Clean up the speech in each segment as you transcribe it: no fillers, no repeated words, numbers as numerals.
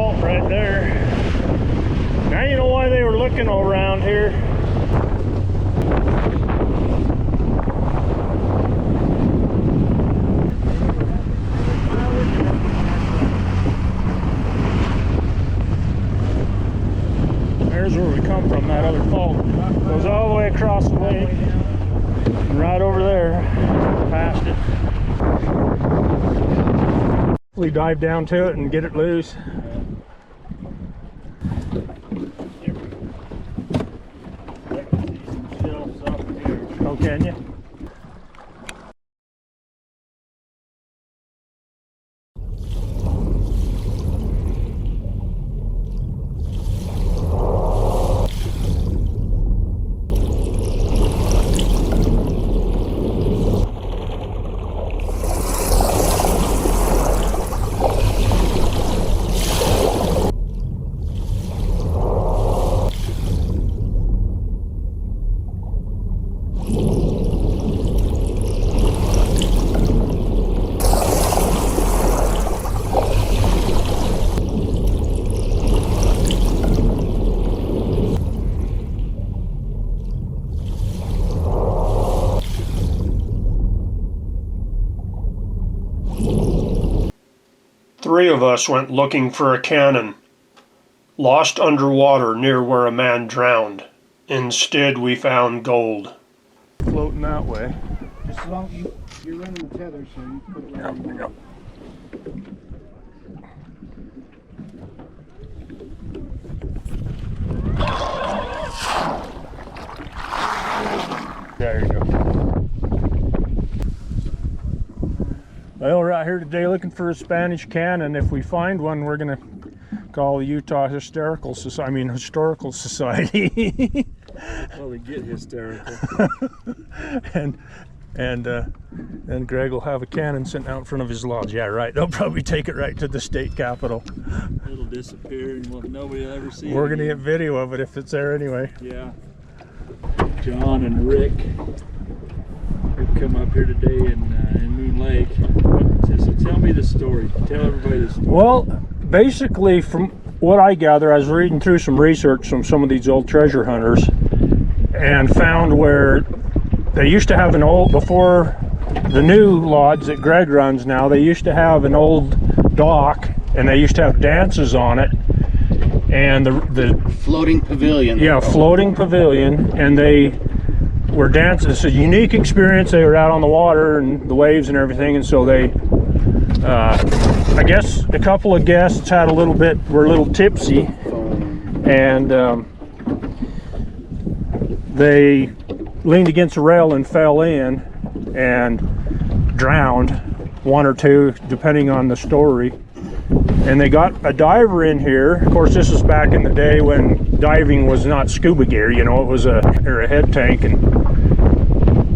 fault right there. Now you know why they were looking around here. There's where we come from, that other fault. Goes all the way across the lake and right over there, past it. We dive down to it and get it loose. Oh, can you? Three of us went looking for a cannon, lost underwater near where a man drowned. Instead, we found gold. Floating that way. Just as long as you're running the tether, so you put it right in there. There you go. Well, we're out here today looking for a Spanish cannon. If we find one, we're going to call the Utah Historical Society. Well, they get hysterical. and Greg will have a cannon sitting out in front of his lodge. Yeah, right. They'll probably take it right to the state capitol. It'll disappear and nobody will ever see it. We're going to get video of it if it's there anyway. Yeah. John and Rick have come up here today in Moon Lake. So tell me the story. Tell everybody the story. Well, basically, from what I gather, I was reading through some research from some of these old treasure hunters and found where they used to have an old, before the new lodge that Greg runs now, they used to have an old dock and they used to have dances on it. And the floating pavilion. Yeah, floating pavilion, and they were dancing. It's a unique experience. They were out on the water and the waves and everything, and so they, I guess a couple of guests were a little tipsy, and they leaned against a rail and fell in and drowned, one or two, depending on the story. And they got a diver in here. Of course, this was back in the day when diving was not scuba gear, you know, it was a head tank and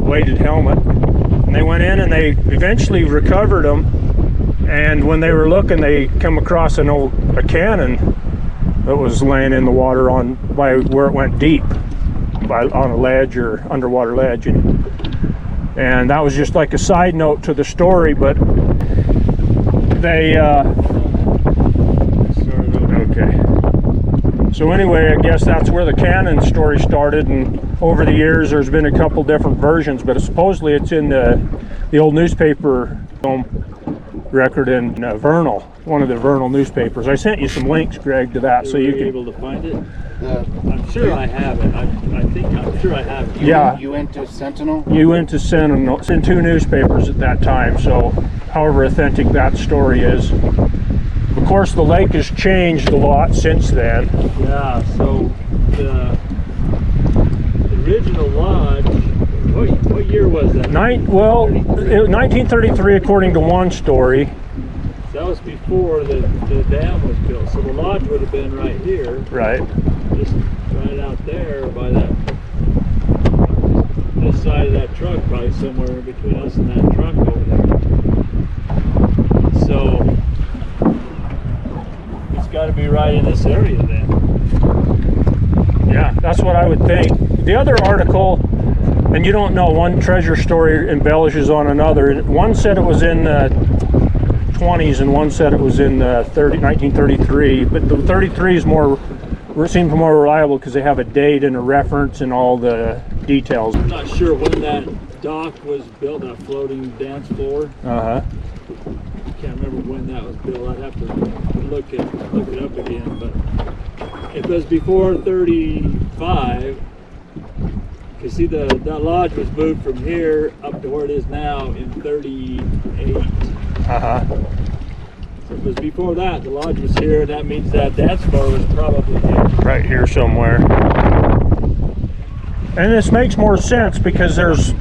weighted helmet. And they went in and they eventually recovered them. And when they were looking, they come across a cannon that was laying in the water by where it went deep, on a ledge or underwater ledge. And that was just like a side note to the story, but they okay. So anyway, I guess that's where the cannon story started, and over the years there's been a couple different versions, but supposedly it's in the old newspaper record in Vernal, one of the Vernal newspapers. I sent you some links, Greg, to that, so you can able to find it. I'm sure I have it. I'm sure I have it. Yeah. You went to Sentinel? You went to Sentinel. It's in two newspapers at that time, so however authentic that story is. Of course, the lake has changed a lot since then. Yeah, so the original lodge, what year was that? 1933 according to one story. That was before the dam was built, so the lodge would have been right here. Right. Just right out there by this side of that truck, probably somewhere between us and that truck over there. So it's got to be right in this area then. Yeah, that's what I would think. The other article, and you don't know, one treasure story embellishes on another. One said it was in the 20s, and one said it was in 1933. But the 33 is more, seems more reliable because they have a date and a reference and all the details. I'm not sure when that dock was built, that floating dance floor. Uh-huh. I can't remember when that was built. I'd have to look it up again. But if it was before 35, you see that lodge was moved from here up to where it is now in 38. Uh-huh. So if it was before that, the lodge was here. That means that dance floor was probably here. Right here somewhere. And this makes more sense because there's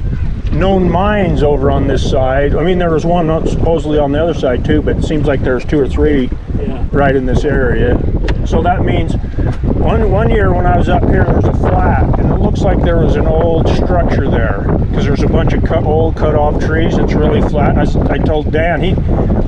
known mines over on this side. I mean, there was one supposedly on the other side too, but it seems like there's 2 or 3 right in this area. So that means one year when I was up here, there was a flat, and it looks like there was an old structure there because there's a bunch of old cut off trees. It's really flat. And I told Dan,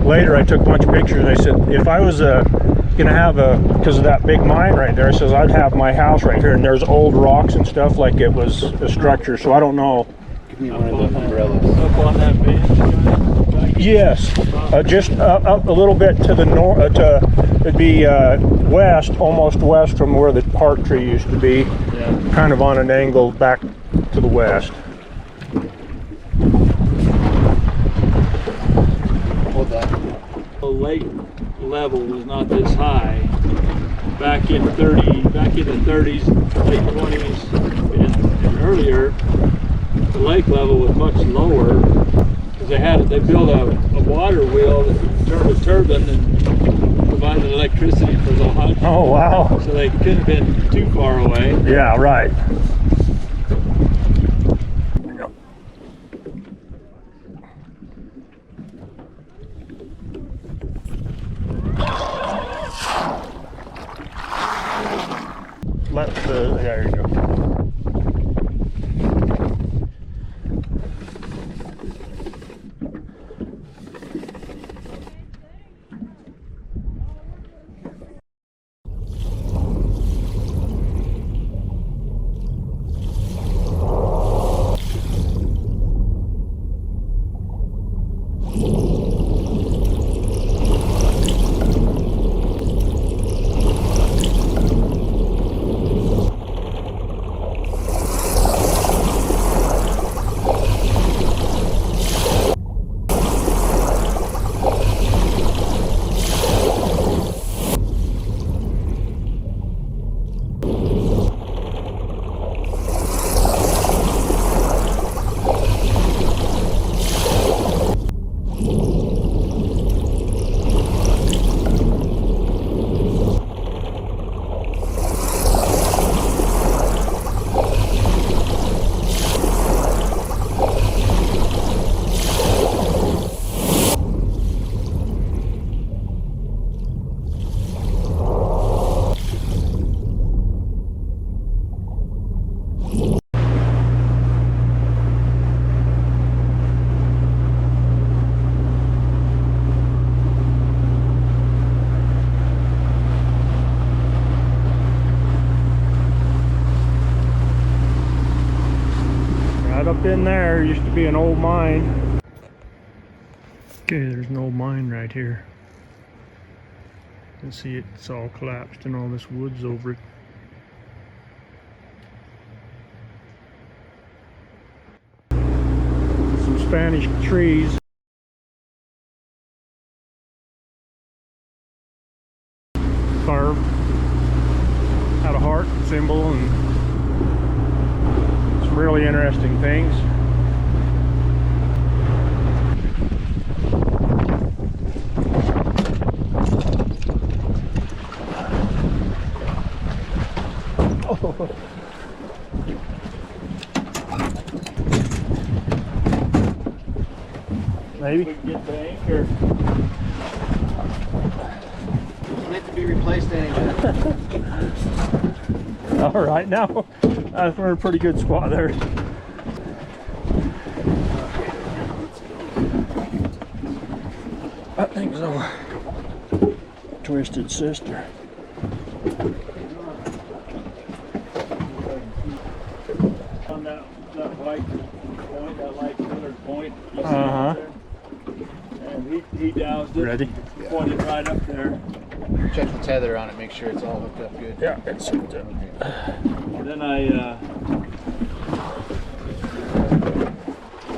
later I took a bunch of pictures, and I said, if I was gonna have because of that big mine right there, I says I'd have my house right here, and there's old rocks and stuff like it was a structure. So I don't know. Give me one of the umbrellas. Up on that bench. Yes, just up a little bit to the north. It'd be west, almost west from where the park tree used to be. Yeah. Kind of on an angle back to the west. Hold that. The lake level was not this high back in the 30s, late 20s, and earlier. The lake level was much lower because they built a water wheel that turned a turbine and provided electricity for the lodge. Oh wow! So they couldn't have been too far away. Yeah, right. There you go. Up in there used to be an old mine. Okay, there's an old mine right here. You can see it's all collapsed and all this wood's over it. Some Spanish trees. Carved. Had a heart symbol and really interesting things. Oh. Maybe We can get the anchor. Doesn't have to be replaced anyway. all right, now we're in a pretty good spot there. I think so. Twisted Sister. On that white point, that light colored point. You see Uh-huh. there? And he doused it. Ready? Pointed right up there. Check the tether on it, make sure it's all hooked up good. Yeah, it's hooked up. Then I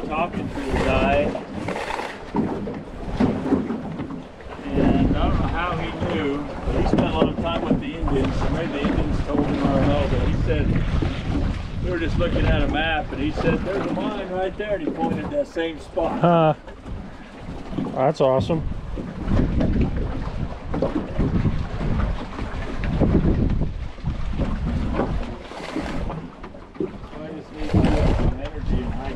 talking to the guy, and I don't know how he knew, but he spent a lot of time with the Indians. So maybe the Indians told him, I don't know, but he said we were just looking at a map, and he said there's a mine right there, and he pointed at that same spot. That's awesome. I just need to get some energy and height.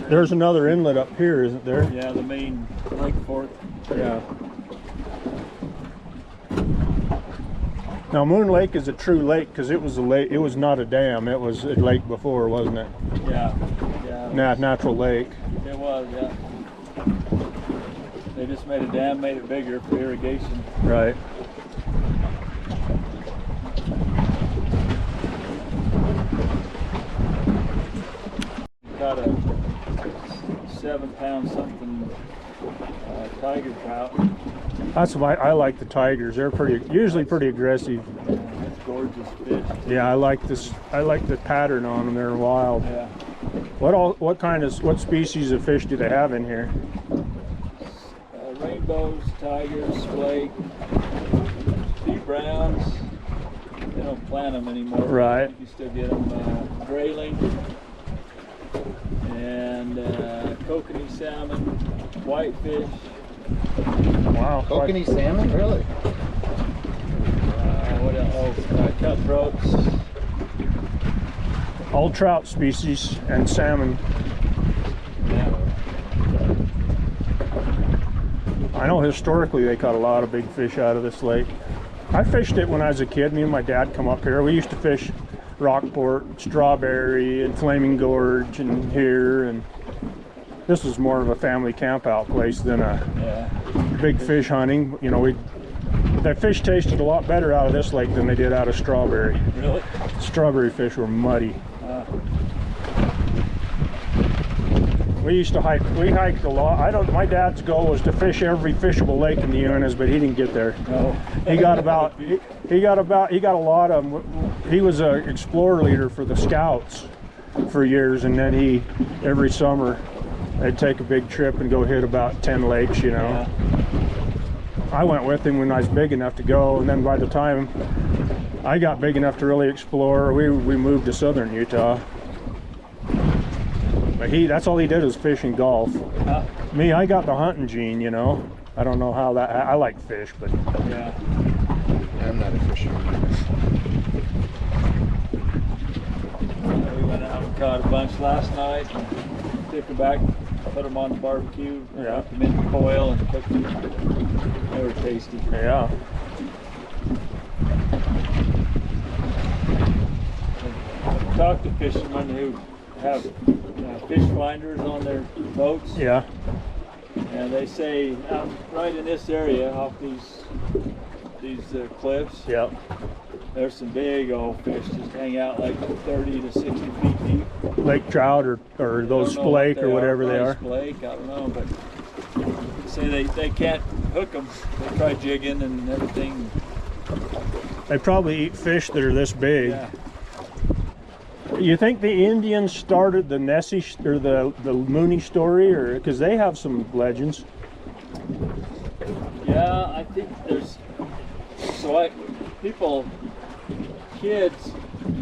There's another inlet up here, isn't there? Yeah, the main lake fork. Yeah. Now Moon Lake is a true lake because it was a lake. It was not a dam. It was a lake before, wasn't it? Yeah, yeah. Natural lake. It was, yeah. They just made a dam, made it bigger for irrigation. Right. Got a 7-pound something tiger trout. That's why I like the tigers. They're usually pretty aggressive. That's gorgeous fish. Yeah, I like this. I like the pattern on them. They're wild. Yeah. What species of fish do they have in here? Rainbows, tigers, flake, sea browns. They don't plant them anymore. Right. You can still get them grayling and kokanee salmon, whitefish. Wow. Kokanee salmon, really? What else? Oh, cutthroats. All trout species and salmon. Yeah. I know historically they caught a lot of big fish out of this lake. I fished it when I was a kid. Me and my dad come up here. We used to fish Rockport, Strawberry, and Flaming Gorge, and here. And this was more of a family camp out place than a big fish hunting. You know, the fish tasted a lot better out of this lake than they did out of Strawberry. Really? Strawberry fish were muddy. We used to hike. We hiked a lot. My dad's goal was to fish every fishable lake in the Uintas, but he didn't get there. No. He got a lot of them. He was an explorer leader for the Scouts for years, and then every summer they'd take a big trip and go hit about 10 lakes, you know. Yeah. I went with him when I was big enough to go, and then by the time I got big enough to really explore, we moved to southern Utah. But that's all he did was fish and golf. Me, I got the hunting gene, you know. I don't know how I like fish, but Yeah. I'm not a fisherman. We went out and caught a bunch last night and took them back, put them on the barbecue, wrapped them in foil and cooked them. They were tasty. yeah. talked to fishermen who have fish finders on their boats, Yeah. and they say out right in this area off these cliffs, Yeah. there's some big old fish just hang out like 30 to 60 feet deep. Lake trout or those splake or whatever they are. Splake, I don't know, but say they can't hook them. They try jigging and everything. They probably eat fish that are this big. Yeah. You think the Indians started the Nessie or the Moonie story, or because they have some legends? Yeah, I think there's kids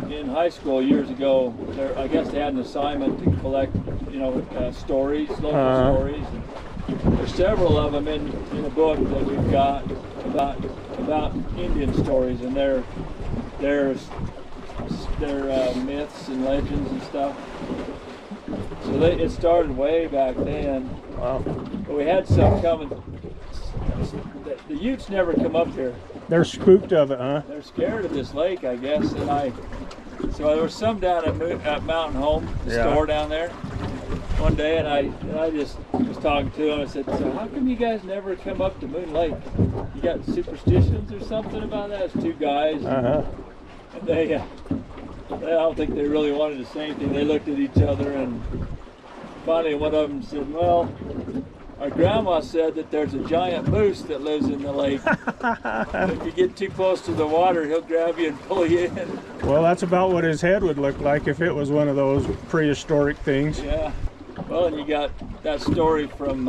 in high school years ago. I guess they had an assignment to collect, stories, local stories. And there's several of them in a book that we've got about Indian stories, and their myths and legends and stuff. So it started way back then. Wow. But we had some coming. The Utes never come up here. They're spooked of it, huh? They're scared of this lake, I guess. So there was some down at Mountain Home, the store down there, one day, and I just was talking to them. I said, "So how come you guys never come up to Moon Lake? You got superstitions or something about that?" It's two guys. Uh-huh. And I don't think they really wanted to say anything. They looked at each other, and finally one of them said, "Well, our grandma said that there's a giant moose that lives in the lake. If you get too close to the water, he'll grab you and pull you in." Well, that's about what his head would look like if it was one of those prehistoric things. Yeah. Well, and you got that story from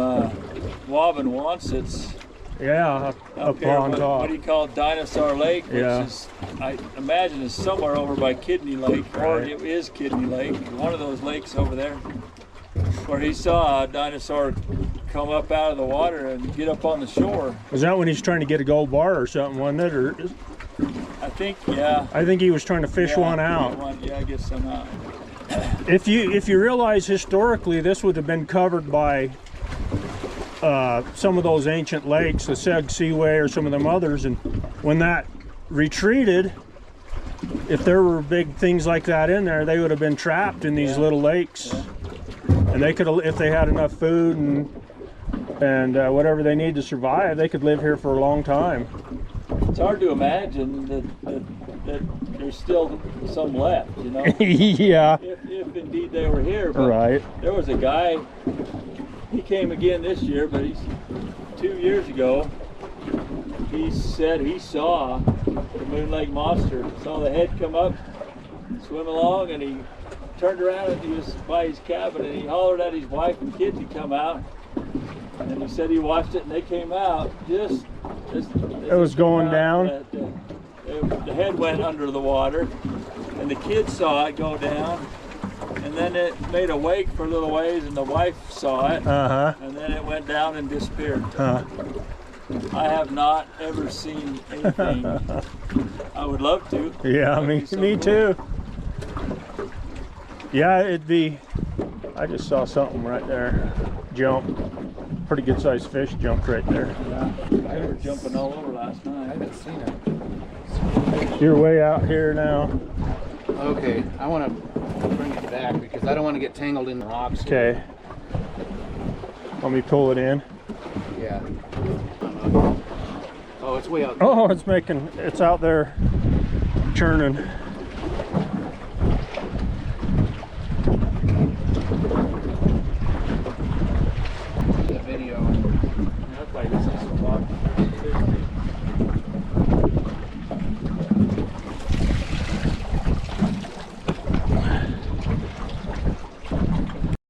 Wabanwansits. Yeah, up here, on top. what do you call it? Dinosaur Lake, which is, I imagine, is somewhere over by Kidney Lake, or Right. it is Kidney Lake, one of those lakes over there, where he saw a dinosaur come up out of the water and get up on the shore. Was that when he's trying to get a gold bar or something, wasn't it? Or I think, yeah. I think he was trying to fish one out. Yeah, get some out. If you realize historically, this would have been covered by some of those ancient lakes, the Seg Seaway or some of them others, and when that retreated, if there were big things like that in there, they would have been trapped in these little lakes, and they could, if they had enough food and whatever they need to survive, they could live here for a long time. It's hard to imagine that there's still some left, Yeah. if indeed they were here. But Right. there was a guy, he came again this year, but 2 years ago, he said he saw the Moon Lake monster, saw the head come up, swim along, and he turned around and he was by his cabin, and he hollered at his wife and kids to come out, and he said he watched it, and they came out just It was going down. The head went under the water, and the kids saw it go down, and then it made a wake for a little ways, and the wife saw it, and then it went down and disappeared. I have not ever seen anything. I would love to. Yeah, me too. Yeah, it'd be. I just saw something right there. Jump. Pretty good sized fish jumped right there. Yeah, they were jumping all over last night. I haven't seen it. You're way out here now. Okay, I want to bring it back because I don't want to get tangled in the rocks. Okay. Let me pull it in. Yeah. Oh, it's way out. Oh, it's out there churning. The video. That's like this is a lot.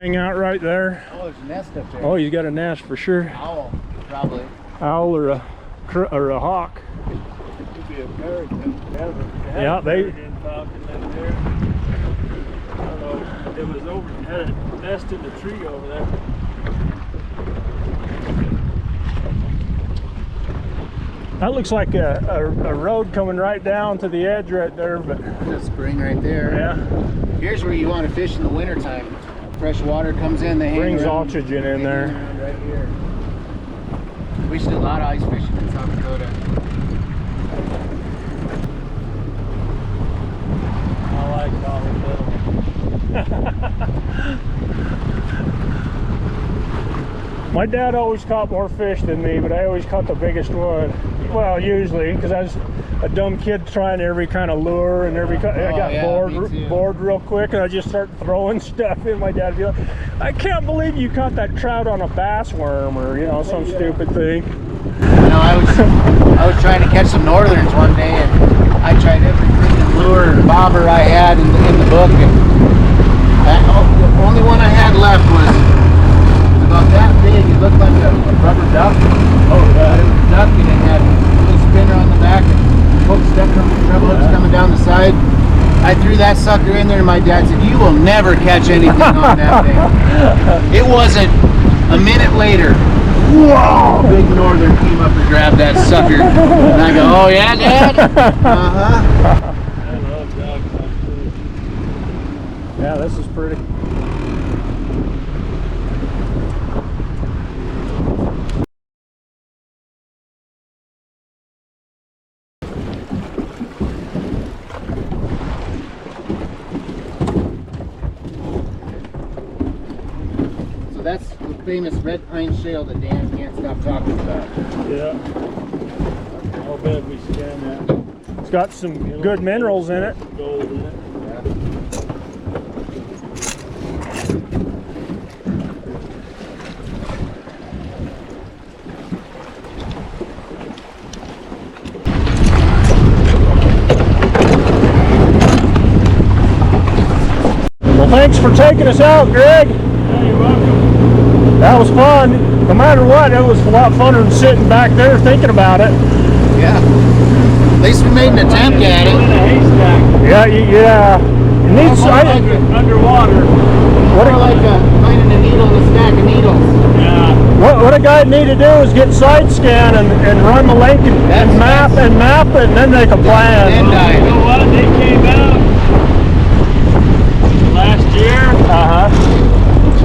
Hang out right there. Oh, there's a nest up there. Oh, you got a nest for sure. Owl, probably. Owl or a hawk. Could be a peregrine. Yeah, they. Peregrine falcon living there. I don't know. It was over. Had a nest in the tree over there. That looks like a road coming right down to the edge right there, but There's a spring right there. yeah, Here's where you want to fish in the wintertime. Fresh water comes in, they hang brings around. oxygen in They there. hang around right here. We used to do a lot of ice fishing in South Dakota. All I caught a little. My dad always caught more fish than me, but I always caught the biggest one. Well, usually, because I was a dumb kid trying every kind of lure and I got bored real quick, and I just started throwing stuff in. My dad would be like, "I can't believe you caught that trout on a bass worm," or some stupid thing. I was trying to catch some northerns one day, and I tried every freaking lure and bobber I had in the book, and the only one I had left was about that big. It looked like a rubber duck. Oh, yeah. It was a duck, and it had a little spinner on the back and hook stuck from the treble hooks coming down the side. I threw that sucker in there, and my dad said, "You will never catch anything on that thing." It wasn't a minute later. Whoa! Big northern came up and grabbed that sucker, and I go, "Oh yeah, Dad." I love ducks. Yeah, this is pretty. That's the famous red pine shale that Dan can't stop talking about. Yeah. I'll bet we scan that. It's got some good minerals in it. Gold in it. Well, thanks for taking us out, Greg. Yeah, you're welcome. That was fun. No matter what, it was a lot funner than sitting back there thinking about it. Yeah. At least we made an attempt at it. In a haystack. Yeah, yeah. It needs Underwater. More like finding a needle in a stack of needles. Yeah. what a guy need to do is get side scan and run the lake and map it, and then they can plan. You know what? They came out last year.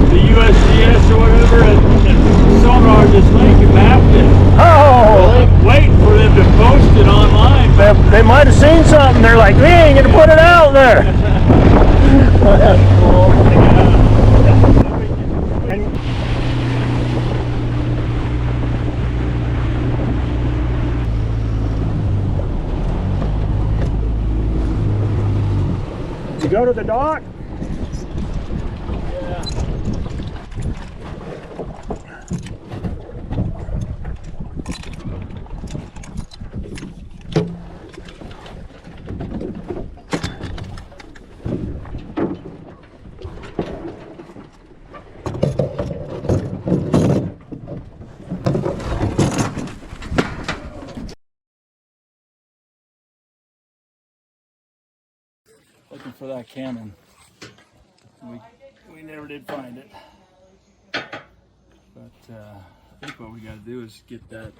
The USGS or whatever, and sonar this lake and mapped it. Oh! Waiting for them to post it online. They might have seen something. They're like, we ain't gonna put it out there. That's cool. Did you go to the dock? Yeah. Looking for that cannon. We never did find it. But I think what we got to do is get that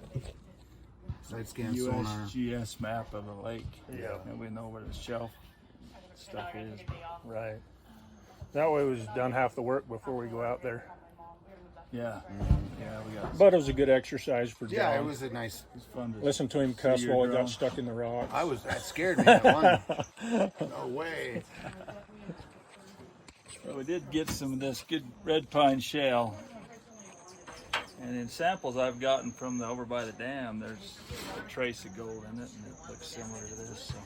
Side scan sonar. USGS map of the lake. Yeah. And we know where the shelf stuff is. Right. That way we've done half the work before we go out there. Yeah. Yeah, we got. But it was a good exercise for John. Yeah, it was a nice. It's fun to Listen to him cuss your while he drone. got stuck in the rocks. That scared me. That one. No way. Well, we did get some of this good red pine shale. And in samples I've gotten from over by the dam, there's a trace of gold in it, and it looks similar to this. So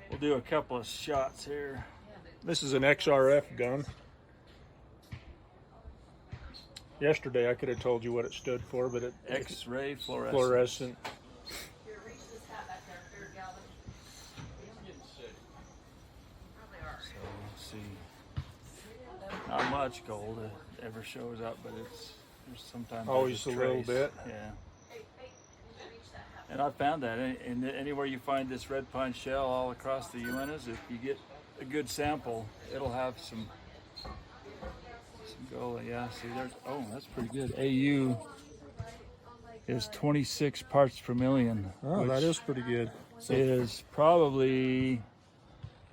we'll do a couple of shots here. This is an XRF gun. Yesterday I could have told you what it stood for, but it's X-ray fluorescent. fluorescent. So we'll see. Not much gold ever shows up, but there's sometimes Always there's a little trace. bit. Yeah. And I found that anywhere you find this red pine shell all across the Uintas, if you get a good sample, it'll have some gold. Yeah, see there's, oh, that's pretty good. AU is 26 parts per million. Oh, that is pretty good. So is probably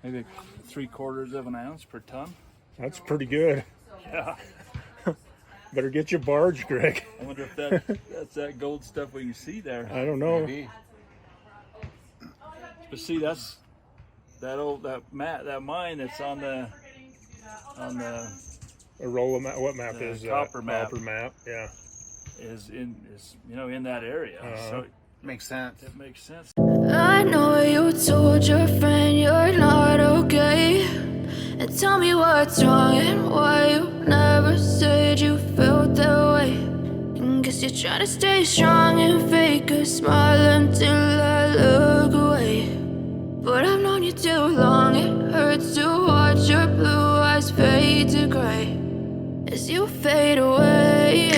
maybe 3/4 of an ounce per ton. That's pretty good. Yeah. Better get your barge, Greg. I wonder if that's that gold stuff we can see there. I don't know. Maybe. But see, that's that mine that's on the A roll of map. What map The is copper map. Copper map. Yeah. is in that area. So Makes sense. it makes sense. I know you told your friend you're not okay. And tell me what's wrong and why you never said you felt that way. And guess you're trying to stay strong and fake a smile until I look away. But I've known you too long, it hurts to watch your blue eyes fade to gray as you fade away.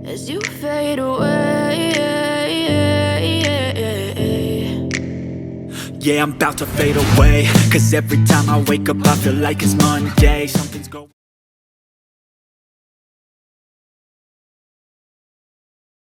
As you fade away. Yeah, I'm about to fade away, 'cause every time I wake up I feel like it's Monday. Something's going